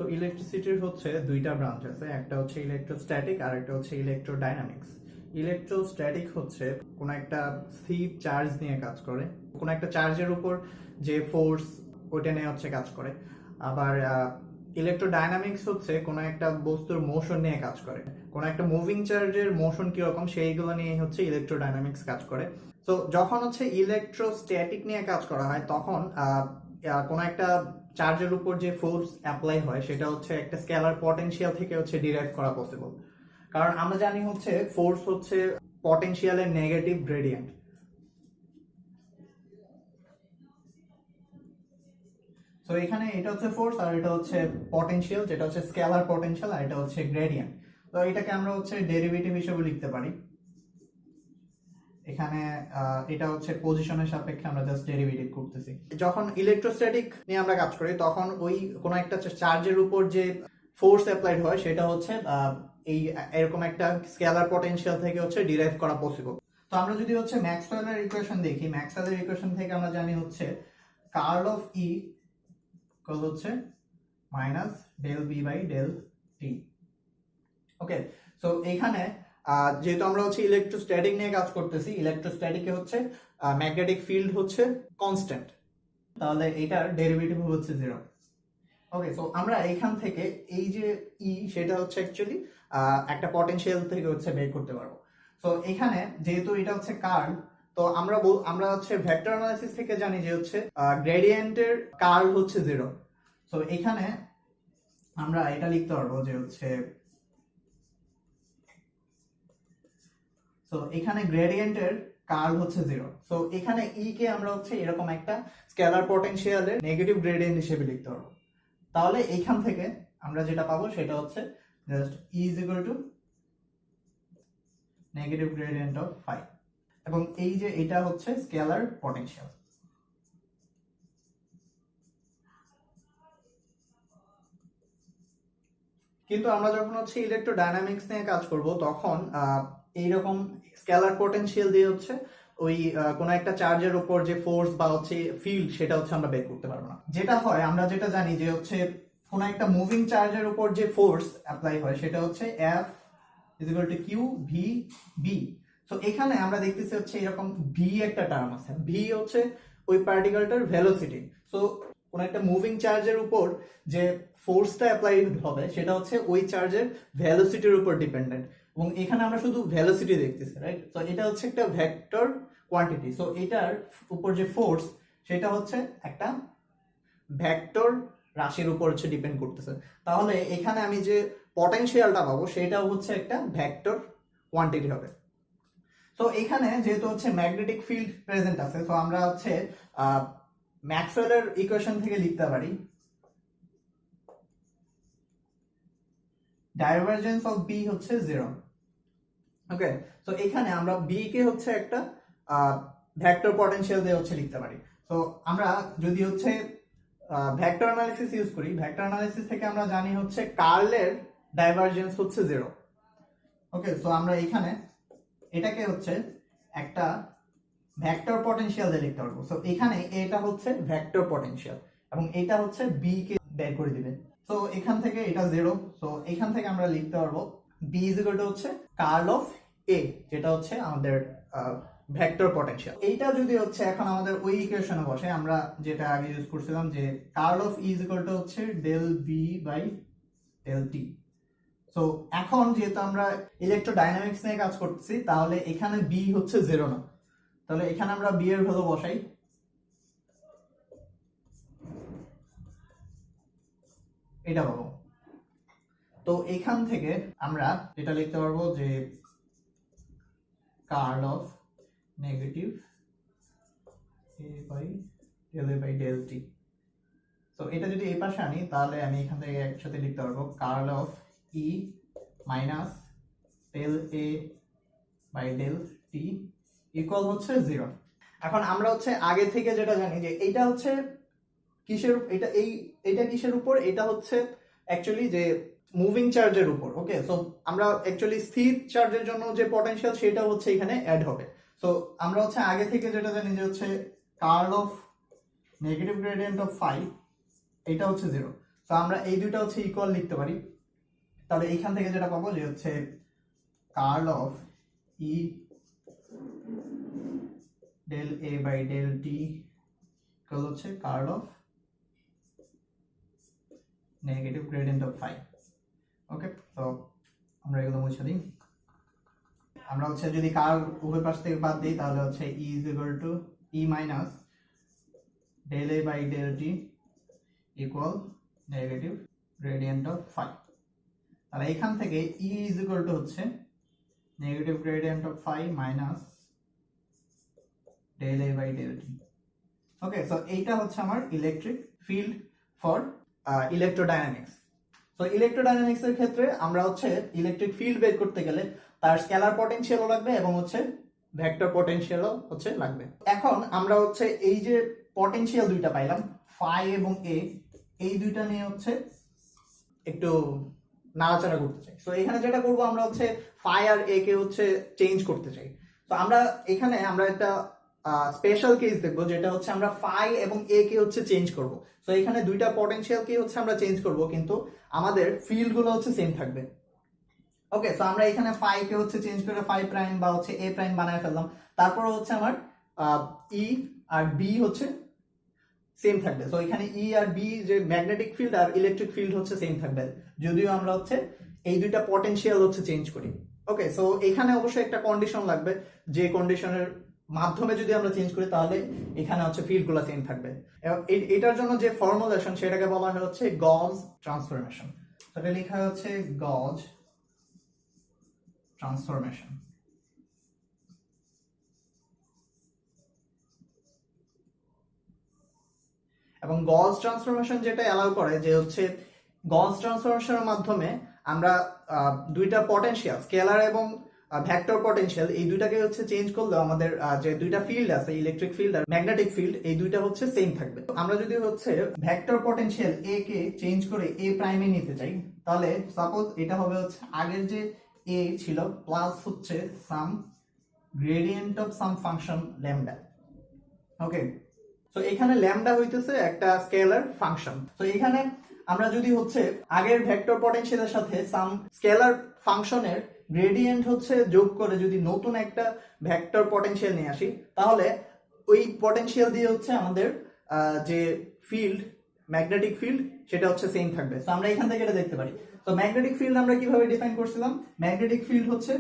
তো ইলেকট্রিসিটির হচ্ছে দুইটা ব্রাঞ্চ আছে, একটা হচ্ছে ইলেকট্রোস্ট্যাটিক আর একটা হচ্ছে ইলেকট্রোডাইনামিক্স। ইলেকট্রোস্ট্যাটিক হচ্ছে কোনো একটা স্থির চার্জ নিয়ে কাজ করে, কোনো একটা চার্জের উপর যে ফোর্স ওইটা নিয়ে হচ্ছে কাজ করে। আবার ইলেকট্রোডাইনামিক্স হচ্ছে কোনো একটা বস্তুর মোশন নিয়ে কাজ করে, কোনো একটা মুভিং চার্জের মোশন কিরকম সেইগুলো নিয়ে হচ্ছে ইলেকট্রোডাইনামিক্স কাজ করে। তো যখন হচ্ছে ইলেকট্রোস্ট্যাটিক নিয়ে কাজ করা হয় তখন কোনো একটা চার্জের উপর যে ফোর্স অ্যাপ্লাই হয় সেটা হচ্ছে একটা স্কেলার পটেনশিয়াল থেকে হচ্ছে ডিরাইভ করা পসিবল। কারণ আমরা জানি হচ্ছে ফোর্স হচ্ছে পটেনশিয়ালের নেগেটিভ গ্রেডিয়েন্ট। তো এখানে এটা হচ্ছে ফোর্স আর এটা হচ্ছে পটেনশিয়াল, যেটা হচ্ছে স্কেলার পটেনশিয়াল, আর এটা হচ্ছে গ্রেডিয়েন্ট। তো এটাকে আমরা হচ্ছে ডেরিভেটিভ হিসেবে লিখতে পারি। এখানে এটা হচ্ছে পজিশনের সাপেক্ষে আমরা জাস্ট ডেরিভেটিভ করতেছি। যখন ইলেকট্রোস্ট্যাটিক নিয়ে আমরা কাজ করি তখন ওই কোনো একটা চার্জের উপর যে ফোর্স অ্যাপ্লাইড হয় সেটা হচ্ছে এই এরকম একটা স্কেলার পটেনশিয়াল থেকে হচ্ছে ডিরাইভ করা পসিবল। তো আমরা যদি হচ্ছে ম্যাক্সওয়েলের ইকুয়েশন দেখি, ম্যাক্সওয়েলের ইকুয়েশন থেকে আমরা জানি হচ্ছে কার্ল অফ ই হচ্ছে minus del B by del T. Okay, so এখানে যেহেতু আমরা হচ্ছে ইলেকট্রোস্ট্যাটিক নিয়ে কাজ করতেছি, ইলেকট্রোস্ট্যাটিকে হচ্ছে ম্যাগনেটিক ফিল্ড হচ্ছে কনস্ট্যান্ট, তাহলে এটার ডেরিভেটিভ হচ্ছে 0। ওকে, সো আমরা এখান থেকে এই যে ই সেটা হচ্ছে অ্যাকচুয়ালি একটা পটেনশিয়াল থেকে হচ্ছে বের করতে পারবো। সো এখানে যেহেতু এটা হচ্ছে কার্ল, তো আমরা হচ্ছে ভেক্টর অ্যানালিসিস থেকে জানি যে হচ্ছে গ্রেডিয়েন্টের কার্ল হচ্ছে 0। সো এখানে আমরা এটা লিখতে পারবো যে হচ্ছে, তো এখানে গ্রেডিয়েন্টের কার্ল হচ্ছে 0। সো এখানে ই কে আমরা হচ্ছে এরকম একটা স্কেলার পটেনশিয়ালের নেগেটিভ গ্রেডিয়েন্ট হিসেবে লিখতে পারবো। তাহলে এইখান থেকে আমরা যেটা পাবো সেটা হচ্ছে just E is equal to negative gradient of phi, এবং এই যে এটা হচ্ছে স্কেলার পটেনশিয়াল। কিন্তু আমরা যখন হচ্ছে ইলেকট্রোডাইনামিক্স নিয়ে কাজ করব তখন এইরকম স্কেলার পটেনশিয়াল দিয়ে হচ্ছে ওই কোনো একটা চার্জের উপর যে ফোর্স বা হচ্ছে ফিল্ড সেটা হচ্ছে আমরা বের করতে পারবো না। যেটা হয়, আমরা যেটা জানি যে হচ্ছে কোনো একটা মুভিং চার্জের উপর যে ফোর্স অ্যাপ্লাই হয় সেটা হচ্ছে F is equal to Q V B. তো এখানে আমরা দেখতেছি হচ্ছে এরকম ভি একটা টার্ম আছে, ভি হচ্ছে ওই পার্টিকেলটার ভেলোসিটি। সো কোনো একটা মুভিং চার্জের উপর যে ফোর্সটা অ্যাপ্লাই হবে সেটা হচ্ছে ওই চার্জের ভেলোসিটির উপর ডিপেন্ডেন্ট, এবং এখানে আমরা শুধু ভেলোসিটি দেখতেছি, রাইট? তো এটা হচ্ছে একটা ভেক্টর কোয়ান্টিটি। সো এটার উপর যে ফোর্স সেটা হচ্ছে একটা ভেক্টর রাশির উপর হচ্ছে ডিপেন্ড করতেছে। তাহলে এখানে আমি যে পটেনশিয়ালটা পাবো সেটাও হচ্ছে একটা ভেক্টর কোয়ান্টিটি হবে। তো এখানে যেহেতু হচ্ছে ম্যাগনেটিক ফিল্ড প্রেজেন্ট আছে, তো আমরা হচ্ছে ম্যাক্সওয়েলের ইকুয়েশন থেকে লিখতে পারি ডাইভারজেন্স অফ বি হচ্ছে 0। ওকে, তো এখানে আমরা বি কে হচ্ছে একটা ভেক্টর পটেনশিয়াল দিয়ে হচ্ছে লিখতে পারি। তো আমরা যদি হচ্ছে ভেক্টর অ্যানালিসিস ইউজ করি, ভেক্টর অ্যানালিসিস থেকে আমরা জানি হচ্ছে কার্লের ডাইভারজেন্স হচ্ছে 0। ওকে, সো আমরা এখানে এটাকে হচ্ছে একটা ভেক্টর পটেনশিয়াল দিয়ে লিখতে পারবো। সো এখানে এটা হচ্ছে ভেক্টর পটেনশিয়াল এবং এটা হচ্ছে বি কে বের করে দিবে। তো এখান থেকে এটা 0। সো এখান থেকে আমরা লিখতে পারবো বি ইজ ইকুয়াল টু হচ্ছে কার্ল অফ এ, যেটা হচ্ছে আমাদের ভেক্টর পটেনশিয়াল। এইটা যদি হচ্ছে এখন আমাদের ওই ইকুয়েশনে বসে, আমরা যেটা আগে ইউজ করছিলাম যে curl of E is equal to হচ্ছে del B by del T. So এখন যেহেতু আমরা ইলেকট্রোডাইনামিক্স নিয়ে কাজ করতেছি তাহলে এখানে বি হচ্ছে 0 না, তাহলে এখানে আমরা বি এর ভ্যালু বসাই, এটা পাবো। তো এখান থেকে আমরা এটা লিখতে পারবো যে curl of negative A by del টি। তো এটা যদি এই পাশে আনি তাহলে আমি এখান থেকে একসাথে লিখতে পারবো curl of E minus del A by del T equal হচ্ছে 0। এখন আমরা হচ্ছে আগে থেকে যেটা জানি যে এইটা হচ্ছে কিসের, এটা কিসের উপর, এটা হচ্ছে অ্যাকচুয়ালি যে মুভিং চার্জের উপর। ওকে, সো আমরা অ্যাকচুয়ালি স্থির চার্জের জন্য যে পটেনশিয়াল সেটা হচ্ছে এখানে অ্যাড হবে। সো আমরা হচ্ছে আগে থেকে যেটা জানি যে হচ্ছে curl of negative gradient of phi এটা হচ্ছে 0। সো তো আমরা এই দুইটা হচ্ছে ইকুয়াল লিখতে পারি। তাহলে এইখান থেকে যেটা পাবো যে হচ্ছে curl of E del A by del T equal হচ্ছে curl of negative gradient of phi. Okay, তো আমরা এগুলো মুছে দিই। আমরা হচ্ছে যদি কার্ল উভয় পাশ থেকে বাদ দিই তাহলে হচ্ছে E is equal to E minus del A by del T equal negative gradient of phi. তাহলে এখান থেকে ই ইজ ইকুয়াল টু হচ্ছে negative gradient of phi minus del A by del T. Okay, so এইটা হচ্ছে আমার electric field for ইলেকট্রোডাইনামিক্স। তো ইলেকট্রোডাইনামিক্স এর ক্ষেত্রে আমরা হচ্ছে ইলেকট্রিক ফিল্ড বের করতে গেলে তার স্কেলার পটেনশিয়ালও লাগবে এবং হচ্ছে ভেক্টর পটেনশিয়ালও হচ্ছে লাগবে। এখন আমরা হচ্ছে এই যে পটেনশিয়াল দুইটা পাইলাম ফাই এবং এ, এই দুইটা নিয়ে হচ্ছে একটু নাড়াচাড়া করতে চাই। তো এখানে যেটা করবো আমরা হচ্ছে ফাই আর এ কে হচ্ছে চেঞ্জ করতে চাই। তো আমরা এখানে আমরা একটা স্পেশাল কেস দেখবো যেটা হচ্ছে আমরা ফাই এবং এ কে হচ্ছে চেঞ্জ করব। তো এখানে দুইটা পটেনশিয়াল কে হচ্ছে আমরা চেঞ্জ করব, কিন্তু আমাদের ফিল্ড গুলো হচ্ছে সেম থাকবে। ওকে, তো আমরা এখানে ফাই কে হচ্ছে চেঞ্জ করে ফাই প্রাইম বা হচ্ছে এ প্রাইম বানায় ফেললাম। তারপর হচ্ছে আমার ই আর বি হচ্ছে সেম থাকবে। তো এখানে ই আর বি যে ম্যাগনেটিক ফিল্ড আর ইলেকট্রিক ফিল্ড হচ্ছে সেম থাকবে, যদিও আমরা হচ্ছে এই দুইটা পটেনশিয়াল হচ্ছে চেঞ্জ করি। ওকে, সো এখানে অবশ্যই একটা কন্ডিশন লাগবে, যে কন্ডিশনের মাধ্যমে যদি আমরা চেঞ্জ করি তাহলে এখানে হচ্ছে ফিল্ড গুলো সেম থাকবে। এটার জন্য যে ফর্মুলেশন সেটাকে বলা হয় হচ্ছে গজ ট্রান্সফরমেশন। সেটা লেখা হচ্ছে গজ ট্রান্সফরমেশন। এবং গজ ট্রান্সফরমেশন যেটা অ্যালাউ করে যে হচ্ছে গজ ট্রান্সফরমেশনের মাধ্যমে আমরা দুইটা পটেনশিয়াল স্কেলার এবং ভেক্টর পটেনশিয়াল এই দুইটাকে হচ্ছে চেঞ্জ করলে আমাদের যে দুইটা ফিল্ড আছে ইলেকট্রিক ফিল্ড আর ম্যাগনেটিক ফিল্ড এই দুইটা হচ্ছে সেম থাকবে। আমরা যদি হচ্ছে ভেক্টর পটেনশিয়াল এ কে চেঞ্জ করে এ প্রাইমে নিতে চাই তাহলে সাপোজ এটা হবে হচ্ছে আগের যে এ ছিল প্লাস হচ্ছে some gradient of some function lambda. Okay, তো এখানে ল্যামডা হইতেছে একটা স্কেলার ফাংশন। তো এখানে আমরা যদি হচ্ছে আগের ভেক্টর পটেনশিয়ালের সাথে সাম স্কেলার ফাংশনের গ্রেডিয়েন্ট হচ্ছে যোগ করে যদি নতুন একটা ভেক্টর পটেনশিয়াল নিয়ে আসি তাহলে ওই পটেনশিয়াল দিয়ে হচ্ছে আমাদের যে ফিল্ড ম্যাগনেটিক ফিল্ড সেটা হচ্ছে সেম থাকবে। তো আমরা এখান থেকে এটা দেখতে পারি। তো ম্যাগনেটিক ফিল্ড আমরা কিভাবে ডিফাইন করছিলাম, ম্যাগনেটিক ফিল্ড হচ্ছে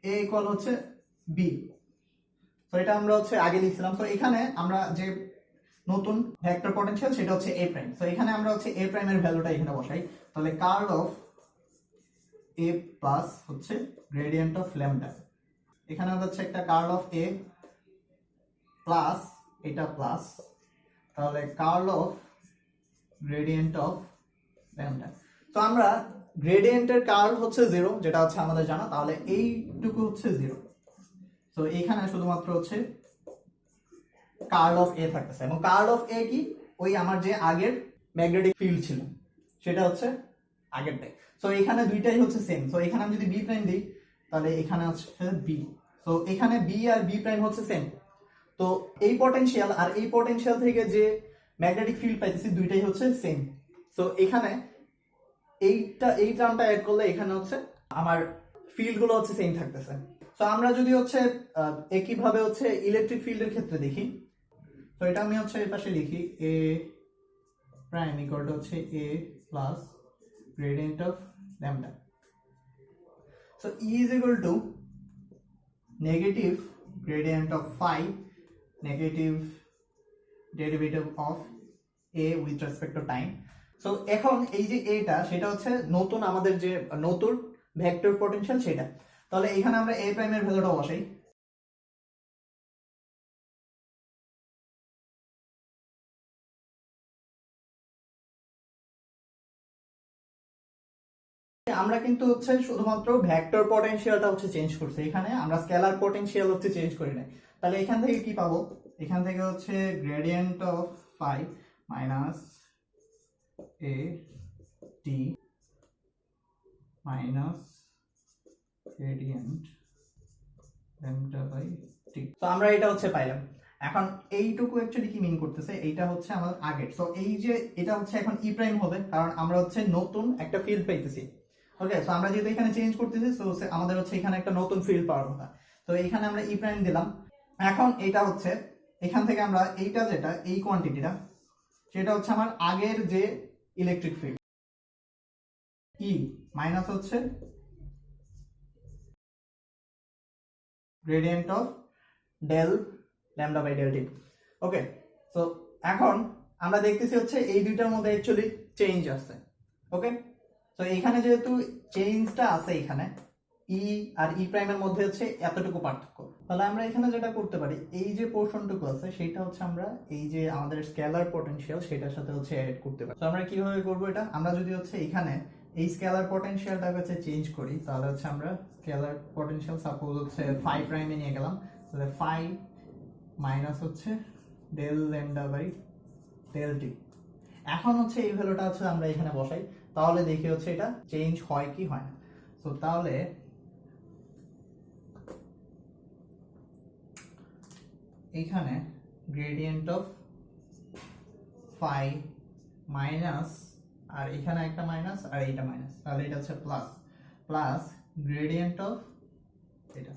এ ইকুয়াল হচ্ছে বি। তো এটা আমরা হচ্ছে আগে লিখছিলাম। তো এখানে আমরা যে নতুন ভেক্টর পটেনশিয়াল সেটা হচ্ছে এ প্রাইম। তো এখানে আমরা হচ্ছে এ প্রাইমের ভ্যালুটা এখানে বসাই। তাহলে কার্ল অফ এ প্লাস হচ্ছে গ্রেডিয়েন্ট অফ ল্যামডা। এখানে আমরা হচ্ছে একটা কার্ল অফ এ প্লাস এটা প্লাস, তাহলে curl of gradient of lambda. তো আমরা গ্রেডিয়েন্টের কার্ল হচ্ছে 0 যেটা হচ্ছে আমাদের জানা, তাহলে এইটুকু হচ্ছে 0। তো এখানে শুধুমাত্র হচ্ছে কার্ল অফ এ থাকতেছে এবং কার্ল অফ এ কি ওই আমার যে আগের ম্যাগনেটিক ফিল্ড ছিল সেটা হচ্ছে আগেরটাই। তো এখানে দুইটাই হচ্ছে সেম। তো এখানে আমি যদি বি প্রাইম দিই তাহলে এখানে হচ্ছে বি। তো এখানে বি আর বি প্রাইম হচ্ছে সেম। তো এই পটেনশিয়াল আর এই পটেনশিয়াল থেকে যে ম্যাগনেটিক ফিল্ড পাইতেছি দুইটাই হচ্ছে সেম। তো এখানে এই টার্মটা অ্যাড করলে এখানে হচ্ছে আমার ফিল্ড গুলো হচ্ছে সেম থাকতেছে। তো আমরা যদি হচ্ছে একইভাবে হচ্ছে ইলেকট্রিক ফিল্ডের ক্ষেত্রে দেখি, তো এটা আমি হচ্ছে এই পাশে লিখি এ প্রাইম ইকুয়াল টু হচ্ছে A plus gradient of lambda. So E is equal to negative gradient of phi negative derivative of A with respect to time. So এখন এই যে এটা সেটা হচ্ছে নতুন আমাদের যে নতুন ভেক্টর পটেনশিয়াল সেটা। তাহলে এখানে আমরা এ প্রাইমের ভ্যালুটা বসাই। আমরা কিন্তু হচ্ছে শুধুমাত্র ভেক্টর পটেনশিয়ালটা হচ্ছে চেঞ্জ করছি, এখানে আমরা স্কেলার পটেনশিয়াল হচ্ছে চেঞ্জ করি না। তাহলে এখান থেকে কি পাবো, এখান থেকে হচ্ছে gradient of phi minus A T minus gradient lambda by T. তো আমরা এটা হচ্ছে পাইলাম। এখন এইটুকু অ্যাকচুয়ালি কি মিন করতেছে, এইটা হচ্ছে আমাদের আগের। সো এই যে এটা হচ্ছে এখন ই প্রাইম হবে, কারণ আমরা হচ্ছে নতুন একটা ফিল্ড পাইতেছি। ওকে, সো আমরা যেহেতু এখানে চেঞ্জ করতেছি, সো আমাদের হচ্ছে এখানে একটা নতুন ফিল্ড পাওয়ার কথা। তো এখানে আমরা ই প্রাইম দিলাম। এখন এটা হচ্ছে এখান থেকে আমরা এইটা যেটা এই কোয়ান্টিটিটা, সেটা হচ্ছে আমার আগের যে ইলেকট্রিক ফিল্ড ই মাইনাস হচ্ছে gradient of del lambda by del T. Okay, so এখন আমরা দেখতেছি হচ্ছে এই দুইটার মধ্যে অ্যাকচুয়ালি চেঞ্জ আছে। ওকে, তো এখানে যেহেতু চেঞ্জটা আছে, এখানে ই আর ই প্রাইমের মধ্যে হচ্ছে এতটুকু পার্থক্য, তাহলে আমরা এখানে যেটা করতে পারি, এই যে পোর্শনটুকু আছে সেটা হচ্ছে আমরা এই যে আমাদের স্কেলার পটেনশিয়াল সেটার সাথে হচ্ছে অ্যাড করতে পারি। তো আমরা কিভাবে করবো এটা, আমরা যদি হচ্ছে এখানে এই স্কেলার পটেনশিয়ালটাকে হচ্ছে চেঞ্জ করি, তাহলে হচ্ছে আমরা স্কেলার পটেনশিয়াল সাপোজ হচ্ছে ফাই প্রাইমে নিয়ে গেলাম, তাহলে ফাই মাইনাস হচ্ছে del lambda by del t. এখন হচ্ছে এই ভ্যালুটা হচ্ছে আমরা এখানে বসাই, তাহলে দেখি হচ্ছে এটা চেঞ্জ হয় কি হয় না। তো তাহলে এইখানে গ্রেডিয়েন্ট অফ ফাই মাইনাস, আর এখানে একটা মাইনাস আর এইটা মাইনাস, তাহলে এটা হচ্ছে প্লাস, প্লাস গ্রেডিয়েন্ট অফ এটা।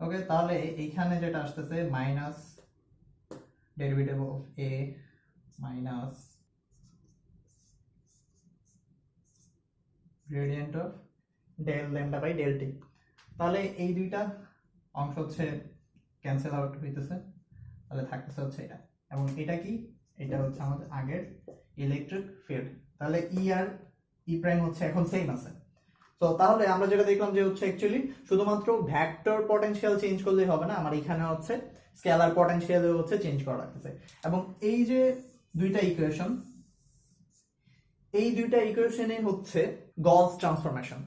ওকে, তাহলে এইখানে যেটা আসতেছে minus derivative of A minus gradient of del lambda by del t. তাহলে এই দুইটা অংশ হচ্ছে ক্যান্সেল আউট হইতেছে, তাহলে থাকতেছে হচ্ছে এটা, এবং এটা কি, এটা হচ্ছে আমাদের আগের ইলেকট্রিক ফিল্ড। তাহলে ই আর ই প্রাইম হচ্ছে এখন সেম আছে। তো তাহলে আমরা যেটা দেখলাম যে হচ্ছে অ্যাকচুয়ালি শুধুমাত্র ভেক্টর পটেনশিয়াল চেঞ্জ করলেই হবে না, আমার এখানে হচ্ছে স্কেলার পটেনশিয়াল হচ্ছে চেঞ্জ করা লাগতেছে। এবং এই যে দুইটা ইকুয়েশন, এই দুইটা ইকুয়েশনে হচ্ছে গলস ট্রান্সফরমেশন।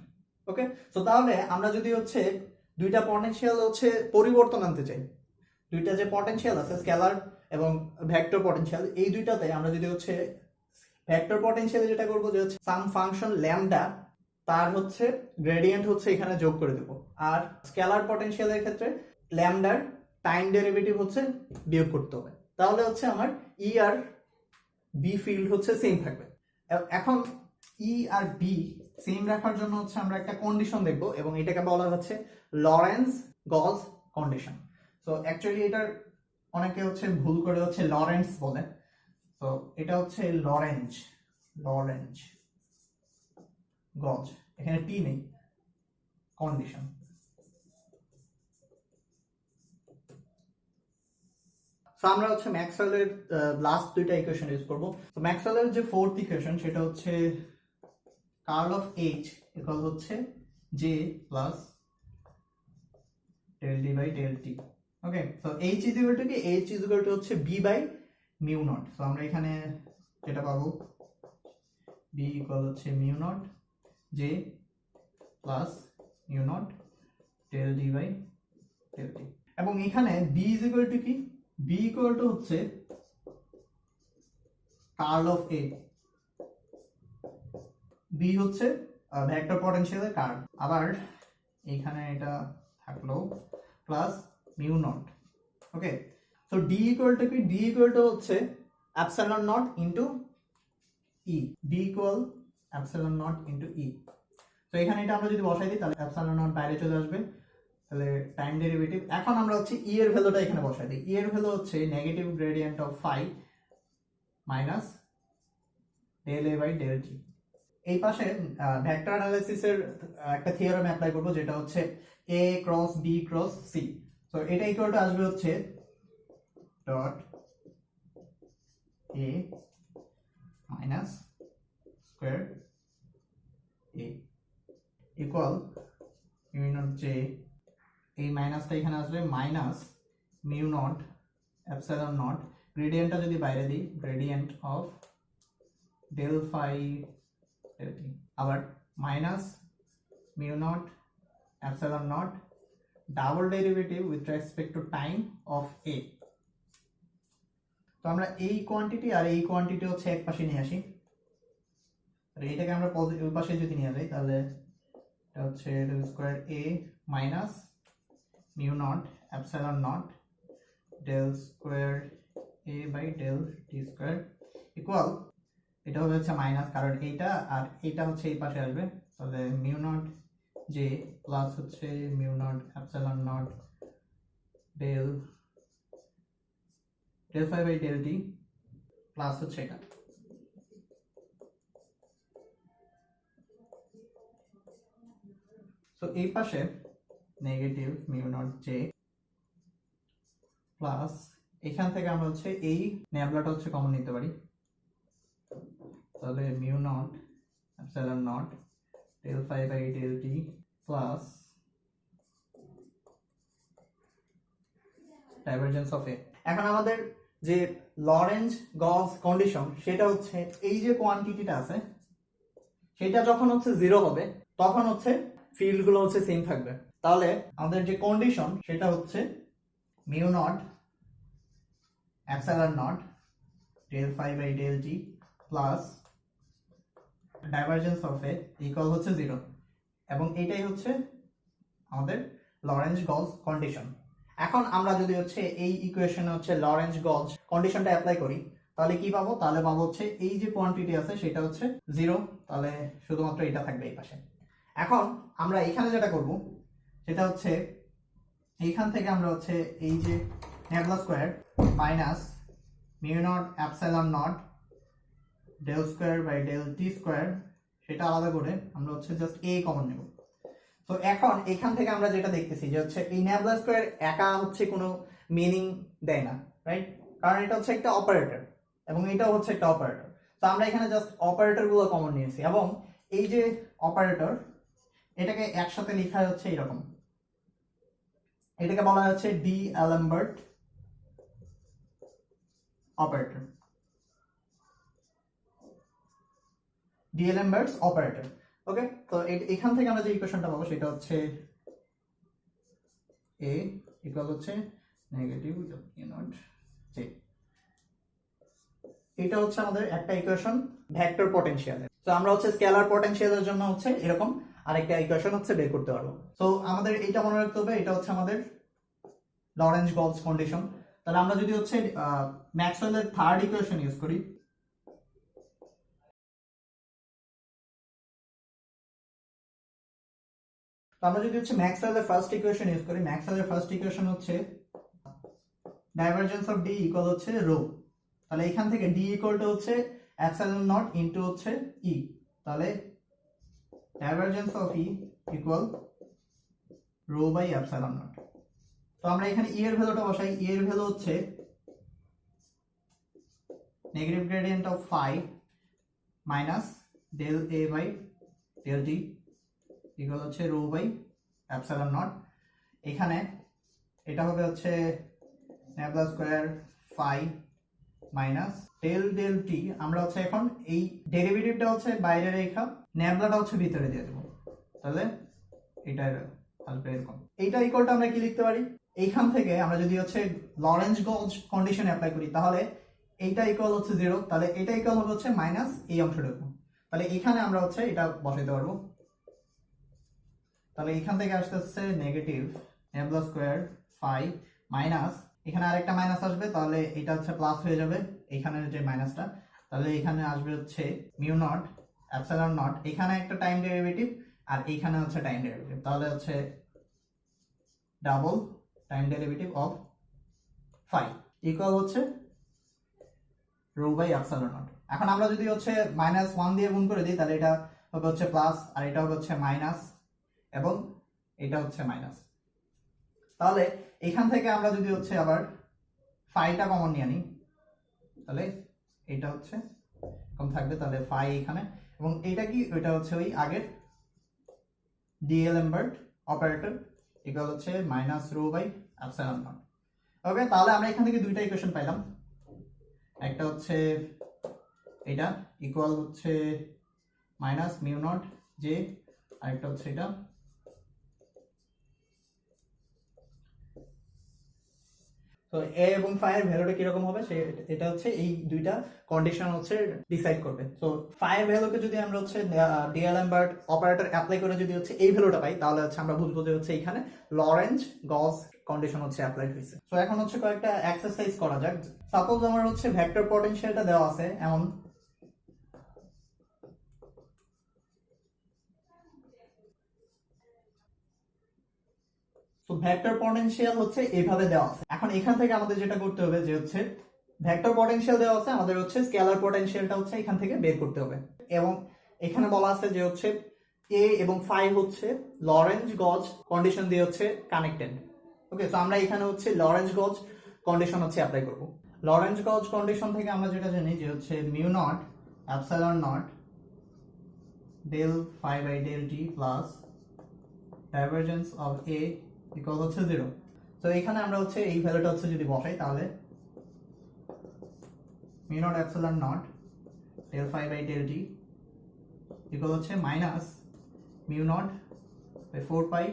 ওকে, তো তাহলে আমরা যদি হচ্ছে দুইটা পটেনশিয়াল হচ্ছে পরিবর্তন আনতে চাই, দুইটা যে পটেনশিয়াল আছে স্কেলার এবং ভেক্টর পটেনশিয়াল, এই দুইটাতে আমরা যদি হচ্ছে ভেক্টর পটেনশিয়ালে যেটা করবো যে হচ্ছে সাম ফাংশন ল্যামডা, তার হচ্ছে গ্রেডিয়েন্ট হচ্ছে এখানে যোগ করে দেবো, আর স্কেলার পটেনশিয়ালের ক্ষেত্রে ল্যামডার টাইম ডেরিভেটিভ হচ্ছে বিয়োগ করতে হবে, তাহলে হচ্ছে আমার ই আর বি ফিল্ড হচ্ছে সেম থাকবে। এখন ই আর বি সেম রাখার জন্য হচ্ছে আমরা একটা কন্ডিশন দেখবো, এবং এটাকে বলা হচ্ছে লরেন্স গজ কন্ডিশন। তো অ্যাকচুয়ালি এটার অনেকে হচ্ছে ভুল করে হচ্ছে লরেন্স বলে, তো এটা হচ্ছে লরেঞ্জ, লরেঞ্জ গজ, এখানে টি নেই, কন্ডিশন। তো আমরা হচ্ছে ম্যাক্সওয়েলের লাস্ট দুইটা ইকুয়েশন ইউজ করব। তো ম্যাক্সওয়েলের যে ফোর্থ ইকুয়েশন সেটা হচ্ছে কার্ল অফ এইচ ইকুয়াল হচ্ছে J plus del D by del T. Okay, তো এইচ ইজ ইকুয়াল টু কি, এইচ ইজ ইকুয়াল টু হচ্ছে বি বাই মিউ নট। তো আমরা এখানে যেটা পাবো বি ইকুয়াল হচ্ছে mu naught J plus mu naught del D by del T, এবং এখানে বি ইজ ইকুয়াল টু কি, বি ইকুয়াল টু হচ্ছে কার্ল অফ এ, বি হচ্ছে ভেক্টর পটেনশিয়ালের কার্ল, আবার এখানে এটা থাকলো প্লাস মিউ নট। ওকে, তো ডি ইকুয়াল টু কি, ডি ইকুয়াল টু হচ্ছে epsilon naught into E, D equal epsilon naught into E. তো এখানে এটা আমরা যদি বসাই দিই তাহলে অ্যাপসিলন নট বাইরে চলে আসবে, তাহলে টাইম ডেরিভেটিভ। এখন আমরা হচ্ছে ই এর ভ্যালুটা এখানে বসাই দিই, ই এর ভ্যালু হচ্ছে negative gradient of phi minus del A by del t. এই পাশে ভেক্টর অ্যানালাইসিসের একটা থিওরেম অ্যাপ্লাই করব, যেটা হচ্ছে A cross B cross C. তো এটা ইকুয়াল টু আসবে হচ্ছে dot A minus square A equal mu naught J, এই মাইনাসটা এখানে আসবে minus mu naught epsilon naught, গ্রেডিয়েন্টটা যদি বাইরে দিই gradient of del phi del T, আবার minus mu naught epsilon naught double derivative with respect to time of A. তো আমরা এই কোয়ান্টিটি আর এই কোয়ান্টিটি হচ্ছে এক পাশে নিয়ে আসি, এইটাকে আমরা পজিটিভ পাশে যদি নিয়ে যাই তাহলে এটা হচ্ছে square A minus mu naught epsilon naught del square a by del t square equal এটা হবে হচ্ছে মাইনাস, কারণ এইটা আর এইটা হচ্ছে এই পাশে আসবে, তাহলে মিউ নট জে প্লাস হচ্ছে mu naught epsilon naught del del phi by del t plus হচ্ছে এটা। তো এই পাশে negative mu naught J plus এখান থেকে আমরা হচ্ছে এই ন্যাবলাটা হচ্ছে কমন নিতে পারি, তাহলে mu naught epsilon naught del phi by del t plus divergence of A. এখন আমাদের যে লরেঞ্জ গজ কন্ডিশন সেটা হচ্ছে এই যে কোয়ান্টিটিটা আছে সেটা যখন হচ্ছে জিরো হবে তখন হচ্ছে ফিল্ড গুলো হচ্ছে সেম থাকবে। তাহলে আমাদের যে কন্ডিশন সেটা হচ্ছে mu naught epsilon naught del phi by del t plus divergence of A equal হচ্ছে জিরো, এবং এটাই হচ্ছে আমাদের লরেঞ্জ গজ কন্ডিশন। এখন আমরা যদি হচ্ছে এই ইকুয়েশনে হচ্ছে লরেঞ্জ গজ কন্ডিশনটা অ্যাপ্লাই করি তাহলে কি পাবো, তাহলে পাবো হচ্ছে এই যে কোয়ান্টিটি আছে সেটা হচ্ছে জিরো, তাহলে শুধুমাত্র এটা থাকবে এই পাশে। এখন আমরা এখানে যেটা করব সেটা হচ্ছে এইখান থেকে আমরা হচ্ছে এই যে nabla square minus mu naught epsilon naught del square by del t square সেটা আলাদা করে আমরা হচ্ছে জাস্ট a কমন নেব। তো এখন এখান থেকে আমরা যেটা দেখতেছি যে হচ্ছে এই নেবলা স্কোয়ার একা হচ্ছে কোনো মিনিং দেয় না, রাইট? কারণ এটা হচ্ছে একটা অপারেটর এবং এটাও হচ্ছে একটা অপারেটর। তো আমরা এখানে জাস্ট অপারেটর গুলো কমন নিয়েছি, এবং এই যে অপারেটর এটাকে একসাথে লেখা হচ্ছে এরকম, এটাকে বলা হচ্ছে ডি অ্যালেমবার্ট অপারেটর, ডি অ্যালেমবার্টস অপারেটর। ওকে, তো এখান থেকে আমরা যে ইকুয়েশনটা পাবো সেটা হচ্ছে a ইকুয়াল হচ্ছে নেগেটিভ ইউ নট জে। এটা হচ্ছে আমাদের একটা ইকুয়েশন ভেক্টর পটেনশিয়ালের। তো আমরা হচ্ছে স্কেলার পটেনশিয়ালের জন্য হচ্ছে এরকম আরেকটা ইকুয়েশন হচ্ছে বের করতে পারবো। তো আমাদের এটা মনে রাখতে হবে, এটা হচ্ছে আমাদের লরেঞ্জ গজ কন্ডিশন। তাহলে আমরা যদি হচ্ছে ম্যাক্সওয়েলের থার্ড ইকুয়েশন ইউজ করি, তো আমরা যদি হচ্ছে ম্যাক্সওয়েলের ফার্স্ট ইকুয়েশন ইউজ করি, ম্যাক্সওয়েলের ফার্স্ট ইকুয়েশন হচ্ছে ডাইভারজেন্স অফ ডি ইকুয়াল হচ্ছে রো। তাহলে এখান থেকে ডি ইকুয়াল টু হচ্ছে epsilon নট ইনটু হচ্ছে ই, তাহলে divergence of E equal rho by epsilon naught. তো আমরা এখানে ই এর ভ্যালুটা বসাই, ই এর ভ্যালু হচ্ছে negative gradient of phi minus del A by del T equal হচ্ছে রো বাই epsilon নট। এখানে এটা হবে হচ্ছে nabla square phi minus del del t, আমরা হচ্ছে এখন এই ডেরিভেটিভটা হচ্ছে বাইরে রেখা, নেবলাটা হচ্ছে ভিতরে দিয়ে দেবো, তাহলে এটা আসবে এরকম। এইটা ইকুয়ালটা আমরা কি লিখতে পারি, এইখান থেকে আমরা যদি হচ্ছে লরেঞ্জ গজ কন্ডিশন অ্যাপ্লাই করি তাহলে এইটা ইকুয়াল হচ্ছে জিরো, তাহলে এটা ইকুয়াল হবে হচ্ছে মাইনাস এই অংশটুকু, তাহলে এখানে আমরা হচ্ছে এটা বসাইতে পারবো। তাহলে এখান থেকে আসতে হচ্ছে negative nabla square phi minus এখানে আরেকটা মাইনাস আসবে, তাহলে এটা হচ্ছে প্লাস হয়ে যাবে এখানের যে মাইনাসটা, তাহলে এখানে আসবে হচ্ছে মিউ নট epsilon নট, এখানে একটা টাইম ডেরিভেটিভ আর এইখানে হচ্ছে টাইম ডেরিভেটিভ, তাহলে হচ্ছে double time derivative of phi equal হচ্ছে রো বাই epsilon নট। এখন আমরা যদি হচ্ছে মাইনাস ওয়ান দিয়ে গুণ করে দিই তাহলে এটা হবে হচ্ছে প্লাস, আর এটা হবে হচ্ছে মাইনাস, এবং এটা হচ্ছে মাইনাস। তাহলে এখান থেকে আমরা যদি হচ্ছে আবার ফাইটা কমন নিয়ে নিই তাহলে এটা হচ্ছে কম থাকবে, তাহলে ফাই এখানে, এবং এটা কি ওইটা হচ্ছে ওই আগের ডিএলএমবার্ট অপারেটর ইকুয়াল হচ্ছে minus rho by epsilon naught. Okay, তাহলে আমরা এখান থেকে দুইটা ইকুয়েশন পাইলাম, একটা হচ্ছে এটা ইকুয়াল হচ্ছে মাইনাস মিউ নট জে, আরেকটা হচ্ছে এটা। তো এ এবং ফাই এর ভ্যালুটা কিরকম হবে এটা হচ্ছে এই দুইটা কন্ডিশন হচ্ছে ডিসাইড করবে। তো ফাই এর ভ্যালুকে যদি আমরা হচ্ছে ডিএলএমবার্ট অপারেটর অ্যাপ্লাই করে যদি হচ্ছে এই ভ্যালুটা পাই তাহলে হচ্ছে আমরা বুঝবো যে হচ্ছে এখানে লরেঞ্জ গজ কন্ডিশন হচ্ছে অ্যাপ্লাইড হয়েছে। তো এখন হচ্ছে কয়েকটা এক্সারসাইজ করা যাক। সাপোজ আমার হচ্ছে ভেক্টর পটেনশিয়ালটা দেওয়া আছে এমন, তো ভেক্টর পটেনশিয়াল হচ্ছে এইভাবে দেওয়া আছে। এখন এখান থেকে আমাদের যেটা করতে হবে যে হচ্ছে ভেক্টর পটেনশিয়াল দেওয়া আছে, আমাদের হচ্ছে স্কেলার পটেনশিয়ালটা হচ্ছে এখান থেকে বের করতে হবে। এবং এখানে বলা আছে যে হচ্ছে এ এবং ফাই হচ্ছে লরেঞ্জ গজ কন্ডিশন দিয়ে হচ্ছে কানেক্টেড। ওকে, তো আমরা এখানে হচ্ছে লরেঞ্জ গজ কন্ডিশন হচ্ছে অ্যাপ্লাই করব। লরেঞ্জ গজ কন্ডিশন থেকে আমরা যেটা জানি যে হচ্ছে mu naught epsilon naught del phi by del t plus divergence of A equal হচ্ছে 0। তো এখানে আমরা হচ্ছে এই ভ্যালুটা হচ্ছে যদি বসাই তাহলে mu naught epsilon naught del phi by del T equal হচ্ছে minus mu naught by 4 pi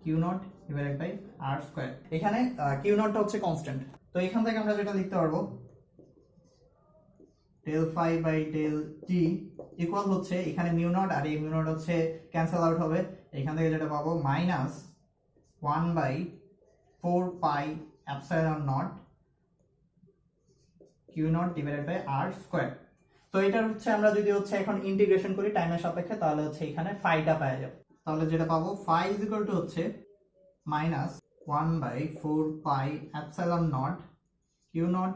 Q naught divided by R square. এখানে কিউ নটটা হচ্ছে কনস্ট্যান্ট, তো এখান থেকে আমরা যেটা লিখতে পারবো del phi by del T equal হচ্ছে এখানে মিউ নট আর এই মিউ নট হচ্ছে ক্যান্সেল আউট হবে, এখান থেকে যেটা পাবো minus 1 by 4 pi epsilon naught q naught divided by R square. তো এটা হচ্ছে আমরা যদি হচ্ছে এখন ইন্টিগ্রেশন করি টাইমের সাপেক্ষে তাহলে হচ্ছে এখানে ফাইটা পাওয়া যাবে। তাহলে যেটা পাবো ফাই ইজ ইকুয়াল টু হচ্ছে minus 1 by 4 pi epsilon naught q naught,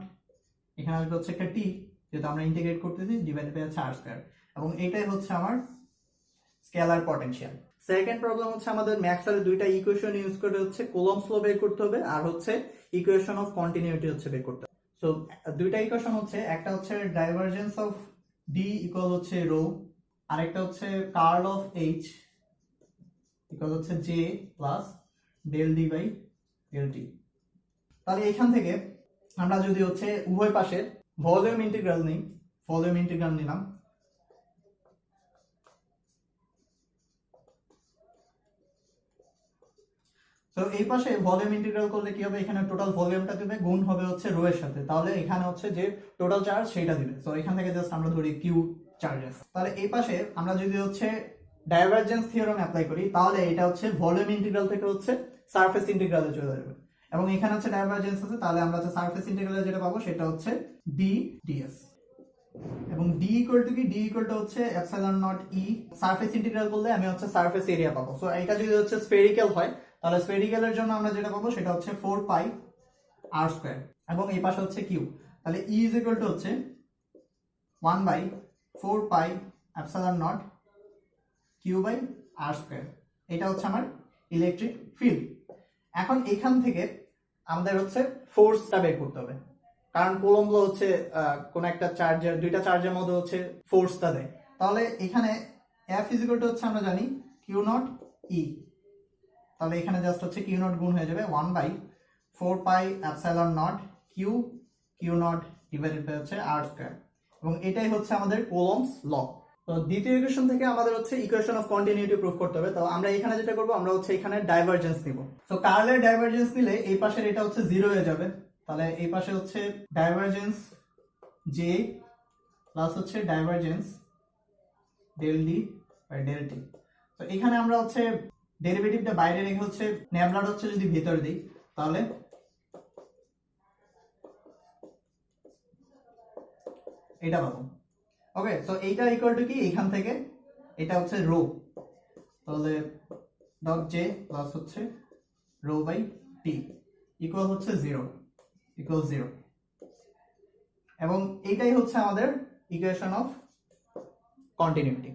এখানে আসবে হচ্ছে একটা টি যেটা আমরা ইন্টিগ্রেট করতেছি ডিভাইডেড বাই হচ্ছে আর স্কয়ার, এবং এটাই হচ্ছে আমার স্কেলার পটেনশিয়াল। সেকেন্ড প্রবলেম হচ্ছে আমাদের ম্যাক্সওয়েলের দুইটা ইকুয়েশন ইউজ করে হচ্ছে কুলম্বস ল বের করতে হবে আর হচ্ছে ইকুয়েশন অফ কন্টিনিউইটি হচ্ছে বের করতে হবে। সো দুইটা ইকুয়েশন হচ্ছে, একটা হচ্ছে ডাইভারজেন্স অফ ডি ইকুয়াল হচ্ছে রো, আরেকটা হচ্ছে কার্ল অফ এইচ ইকুয়াল হচ্ছে J plus del D by del t. তাহলে এখান থেকে আমরা যদি হচ্ছে উভয় পাশে ভলিউম ইন্টিগ্রাল নিই, ভলিউম ইন্টিগ্রাল নিলাম, তো এই পাশে ভলিউম ইন্টিগ্রাল করলে কি হবে, এখানে টোটাল ভলিউমটা দিবে গুণ হবে হচ্ছে রো এর সাথে, তাহলে এখানে হচ্ছে যে টোটাল চার্জ সেটা দিবে। তো এখান থেকে জাস্ট আমরা ধরি কিউ চার্জেস। তাহলে এই পাশে আমরা যদি হচ্ছে ডাইভারজেন্স থিওরেম অ্যাপ্লাই করি তাহলে এটা হচ্ছে ভলিউম ইন্টিগ্রাল থেকে হচ্ছে সারফেস ইন্টিগ্রালে চলে যাবে, এবং এখানে হচ্ছে ডাইভারজেন্স আছে তাহলে আমরা হচ্ছে সারফেস ইন্টিগ্রালে যেটা পাবো সেটা হচ্ছে ডি ডিএস, এবং ডি ইকুয়াল টু কি, ডি ইকুয়াল টু হচ্ছে epsilon not E, surface integral করলে আমি হচ্ছে সারফেস এরিয়া পাবো। সো এটা যদি হচ্ছে স্ফেরিক্যাল হয় তাহলে স্ফেরিক্যালের জন্য আমরা যেটা পাবো সেটা হচ্ছে 4 পাই আর স্কয়ার, এবং এই পাশে হচ্ছে কিউ, তাহলে ই ইজ ইকুয়াল টু হচ্ছে 1 by 4 pi epsilon naught q by R square. এটা হচ্ছে আমার ইলেকট্রিক ফিল্ড। এখন এখান থেকে আমাদের হচ্ছে ফোর্সটা বের করতে হবে, কারণ কুলম্ব ল হচ্ছে কোন একটা চার্জের, দুইটা চার্জের মধ্যে হচ্ছে ফোর্সটা দেয়। তাহলে এখানে এফ ইজ ইকুয়াল টু হচ্ছে আমরা জানি কিউ নট ই, তাহলে এখানে জাস্ট হচ্ছে কিউ নট গুণ হয়ে যাবে 1 by 4 pi epsilon naught q q naught divided by হচ্ছে আর স্কয়ার, এবং এটাই হচ্ছে আমাদের কুলম্বস ল। তো দ্বিতীয় ইকুয়েশন থেকে আমাদের হচ্ছে ইকুয়েশন অফ কন্টিনিউইটি প্রুফ করতে হবে। তো আমরা এখানে যেটা করব, আমরা হচ্ছে এখানে ডাইভারজেন্স নিব। তো কার্লের ডাইভারজেন্স নিলে এই পাশের এটা হচ্ছে 0 হয়ে যাবে, তাহলে এই পাশে হচ্ছে ডাইভারজেন্স জে প্লাস হচ্ছে divergence del D by del টি। তো এখানে আমরা হচ্ছে ডেরিভেটিভটা বাইরে রেখে হচ্ছে নেবলার হচ্ছে যদি ভিতর দিই তাহলে এটা পাবো। ওকে, তো এইটা ইকুয়াল টু কি, এখান থেকে এটা হচ্ছে রো, তাহলে ডট জে প্লাস হচ্ছে রো বাই টি ইকুয়াল হচ্ছে 0 ইকুয়াল 0, এবং এইটাই হচ্ছে আমাদের ইকুয়েশন অফ কন্টিনিউইটি।